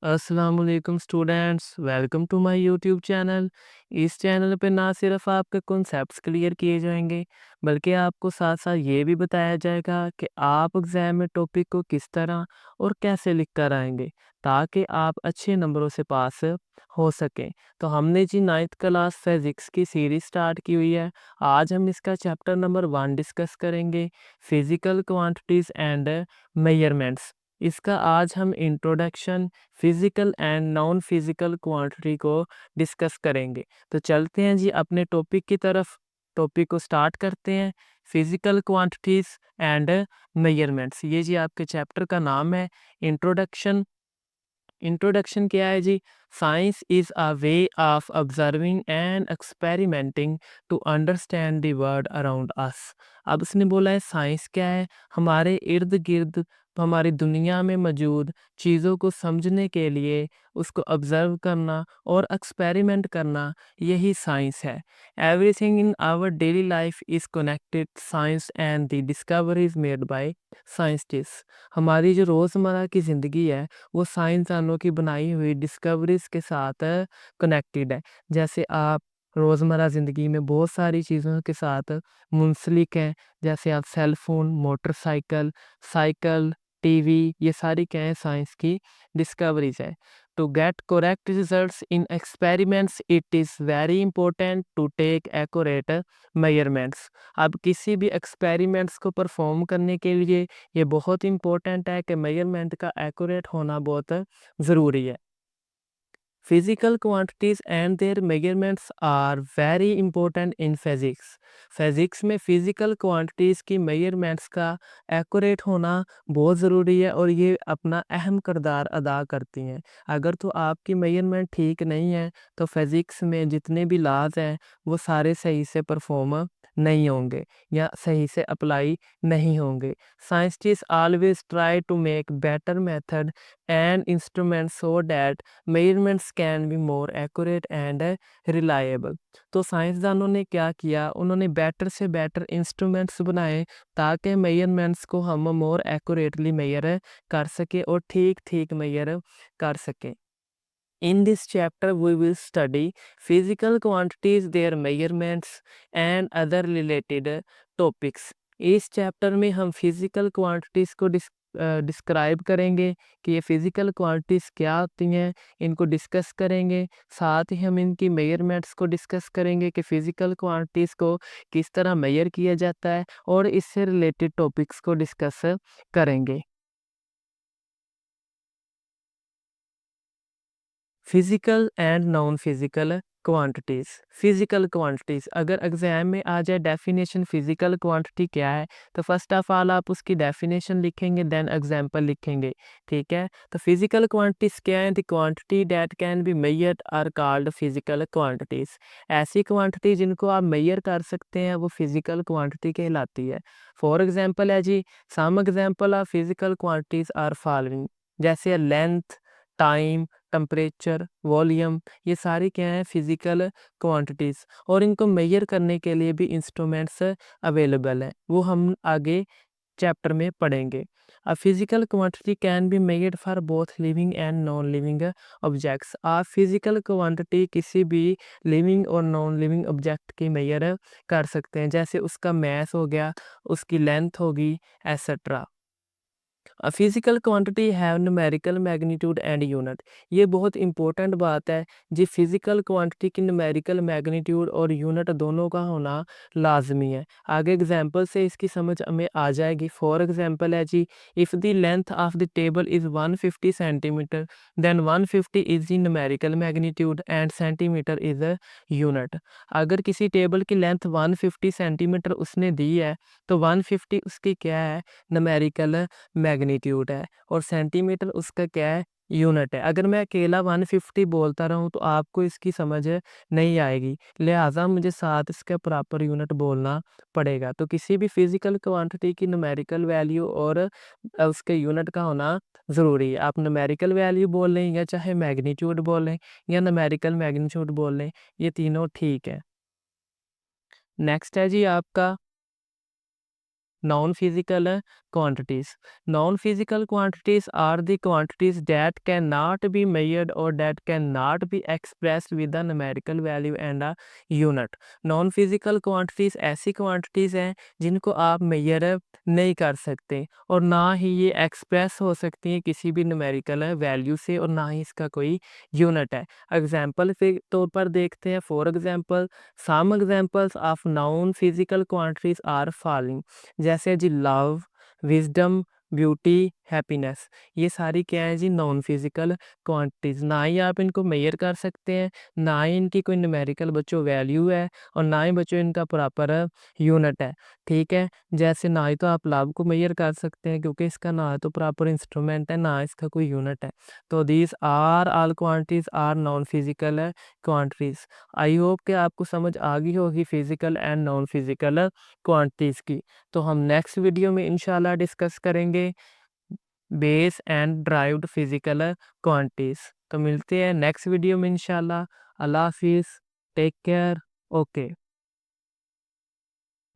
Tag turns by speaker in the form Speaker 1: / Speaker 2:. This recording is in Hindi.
Speaker 1: अस्सलामुअलैकुम students, welcome to my YouTube channel. इस चैनल पे ना सिर्फ आपके कॉन्सेप्ट्स क्लियर किए जाएंगे, बल्कि आपको साथ साथ ये भी बताया जाएगा कि आप एग्ज़ाम में टॉपिक को किस तरह और कैसे लिख कर आएंगे, ताकि आप अच्छे नंबरों से पास हो सकें। तो हमने जी 9th क्लास फिज़िक्स की सीरीज़ स्टार्ट की हुई है। आज हम इसका चैप्टर नंबर 1 डिस्कस करेंगे, फिज़िकल क्वांटिटीज़ एंड मेजरमेंट्स। इसका आज हम introduction, physical and non physical quantity को डिस्कस करेंगे। तो चलते हैं जी अपने टॉपिक की तरफ। टॉपिक को स्टार्ट करते हैं, फिजिकल क्वांटिटीज एंड मेजरमेंट्स। ये जी आपके चैप्टर का नाम है, इंट्रोडक्शन। इंट्रोडक्शन क्या है जी? Science is a way of observing and experimenting to understand the world around us. अब इसने बोला है साइंस क्या है? हमारे इर्द गिर्द, हमारी दुनिया में मौजूद चीज़ों को समझने के लिए उसको ऑब्जर्व करना और एक्सपेरिमेंट करना, यही साइंस है। Everything in our daily life is connected science and the discoveries made by scientist. हमारी जो रोज़मर्रा की ज़िंदगी है, वो साइंसदानों की बनाई हुई डिस्कवरीज़ के साथ कनेक्टेड है। जैसे आप रोज़मर्रा ज़िंदगी में बहुत सारी चीज़ों के साथ मुंसलिक हैं, जैसे आप cell phone, motorcycle, cycle, TV, ये सारी क्या है? साइंस की डिस्कवरीज़ है। To get correct results in experiments, it is very important to take accurate measurements. अब किसी भी एक्सपेरिमेंट्स को परफॉर्म करने के लिए ये बहुत इंपॉर्टेंट है कि मेजरमेंट का एक्यूरेट होना बहुत ज़रूरी है। Physical quantities and their measurements are very important in physics. Physics में फिज़िकल क्वांटिटीज़ की मेजरमेंट्स का एक्यूरेट होना बहुत ज़रूरी है और ये अपना अहम किरदार अदा करती हैं। अगर तो आपकी मेजरमेंट ठीक नहीं है, तो फिज़िक्स में जितने भी लॉज़ हैं, वो सारे सही से परफॉर्म नहीं होंगे या सही से अप्लाई नहीं होंगे। Scientist always try to make better method and instrument so that measurements can be more accurate and reliable. तो साइंसदानों ने क्या किया? उन्होंने बेटर से बेटर इंस्ट्रूमेंट्स बनाए, ताकि मेजरमेंट्स को हम मोर एक्यूरेटली मेजर कर सके और ठीक ठीक मेजर कर सके। In this chapter, we will study physical quantities, their measurements, and other related topics. इस चैप्टर में हम फिजिकल क्वांटिटीज़ को डिस्क्राइब करेंगे कि ये फिजिकल क्वांटिटीज़ क्या होती हैं, इनको डिस्कस करेंगे। साथ ही हम इनकी मेजरमेंट्स को डिस्कस करेंगे कि फिजिकल क्वांटिटीज़ को किस तरह मेजर किया जाता है, और इससे रिलेटेड टॉपिक्स को डिस्कस करेंगे। Physical and non physical quantities. Physical quantities अगर एग्जाम में आ जाए डेफिनेशन फिजिकल क्वांटिटी क्या है, तो फर्स्ट ऑफ ऑल आप उसकी डेफिनेशन लिखेंगे, देन एग्जांपल लिखेंगे। ठीक है, तो फिजिकल क्वांटिटीज़ क्या है? The quantity that can be measured are called physical quantities. ऐसी क्वांटिटी जिनको आप मेजर कर सकते हैं, वो फिजिकल क्वांटिटी कहलाती है। फॉर एग्जांपल है जी, some example of physical quantities are following, जैसे लेंथ, टाइम, टेम्परेचर, वॉल्यूम, ये सारी क्या हैं? Physical quantities. और इनको मेजर करने के लिए भी इंस्ट्रूमेंट्स अवेलेबल हैं, वो हम आगे चैप्टर में पढ़ेंगे। A physical quantity can be measured for both living and non living objects. आप फिजिकल क्वांटिटी किसी भी लिविंग और नॉन लिविंग ऑब्जेक्ट की मेजर कर सकते हैं, जैसे उसका मास हो गया, उसकी लेंथ होगी, etcetera. Physical quantity have numerical magnitude and unit. ये बहुत इंपॉर्टेंट बात है जी, फिजिकल क्वांटिटी की न्यूमेरिकल मैग्नीट्यूड और यूनिट दोनों का होना लाजमी है। आगे एग्जांपल से इसकी समझ हमें आ जाएगी। फॉर एग्जांपल है जी, if the length of the table is 150 centimetre, then 150 is the numerical magnitude and centimetre is a unit. अगर किसी टेबल की लेंथ 150 सेंटीमीटर उसने दी है, तो 150 उसकी क्या है? न्यूमेरिकल मैग्नीट्यूड है, और सेंटीमीटर उसका क्या है? यूनिट है। अगर मैं अकेला 150 बोलता रहूँ, तो आपको इसकी समझ नहीं आएगी, लिहाजा मुझे साथ इसका प्रॉपर यूनिट बोलना पड़ेगा। तो किसी भी फिजिकल क्वांटिटी की न्यूमेरिकल वैल्यू और उसके यूनिट का होना ज़रूरी है। आप न्यूमेरिकल वैल्यू बोल लें या चाहे मैग्नीट्यूड बोल लें या न्यूमेरिकल मैग्नीट्यूड बोल लें, ये तीनों ठीक है। नेक्स्ट है जी आपका non-physical quantities. Non-physical quantities are the quantities that cannot be measured or that cannot be expressed with a numerical value and a unit. Non-physical quantities ऐसी quantities हैं जिनको आप measure नहीं कर सकते और ना ही ये एक्सप्रेस हो सकती हैं किसी भी न्यूमेरिकल वैल्यू से और ना ही इसका कोई यूनिट है। एग्जाम्पल के तौर पर देखते हैं। For example, some examples of non physical quantities are following, जैसे जी लव, विजडम, ब्यूटी, हैप्पीनेस। ये सारी क्या है जी? Non physical quantities. ना ही आप इनको मेजर कर सकते हैं, ना ही इनकी कोई न्यूमेरिकल बच्चों वैल्यू है और ना ही बच्चों इनका प्रॉपर यूनिट है। ठीक है, जैसे ना ही तो आप लव को मेजर कर सकते हैं क्योंकि इसका ना तो प्रॉपर इंस्ट्रूमेंट है ना इसका कोई यूनिट है। तो these are all quantities are non physical quantities. I hope कि आपको समझ आ गई होगी physical and non physical quantities की। तो हम नेक्स्ट वीडियो में इंशाल्लाह डिस्कस करेंगे base and derived physical quantities. तो मिलते हैं नेक्स्ट वीडियो में इंशाल्लाह। अल्लाह हाफिज़, टेक केयर, ओके।